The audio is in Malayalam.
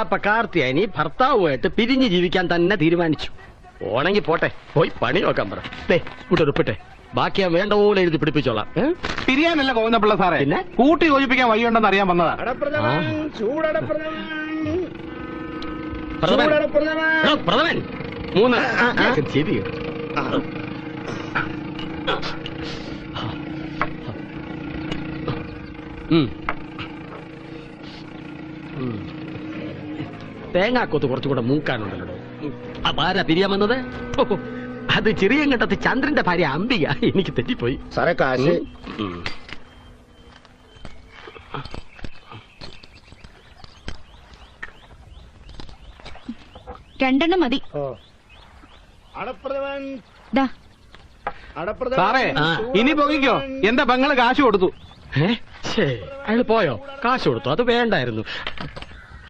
അപ്പൊ കാർത്തിയാനി ഭർത്താവുമായിട്ട് പിരിഞ്ഞു ജീവിക്കാൻ തന്നെ തീരുമാനിച്ചു. ഓണെങ്കിൽ പോട്ടെ, പോയി പണി നോക്കാൻ പറ. ഇവിടെ ഉപ്പിട്ടെ, ബാക്കി ഞാൻ വേണ്ട പോലെ എഴുതി പിടിപ്പിച്ചോളാം. പിരിയാനല്ല ഗോവിന്ദപിള്ള സാറേ, പിന്നെ കൂട്ടി യോജിപ്പിക്കാൻ വഴിയുണ്ടെന്ന് അറിയാൻ വന്നതാ. പ്രഥമൻ 3 ശരി. തേങ്ങാക്കൊത്ത് കുറച്ചുകൂടെ മൂക്കാനുണ്ടല്ലോ. അപ്പൊ ആരാ പിരിയാൻ വന്നത്? അത് ചെറിയങ്കണ്ടത്ത് ചന്ദ്രന്റെ ഭാര്യ അംബിക. എനിക്ക് തെറ്റിപ്പോയി സാറേ. കാശ് 2 മതി. സാറേ ഇനി പോകിക്കോ, എന്റെ പെങ്ങള് കാശ് കൊടുത്തു. അയാൾ പോയോ? കാശ് കൊടുത്തു? അത് വേണ്ടായിരുന്നു.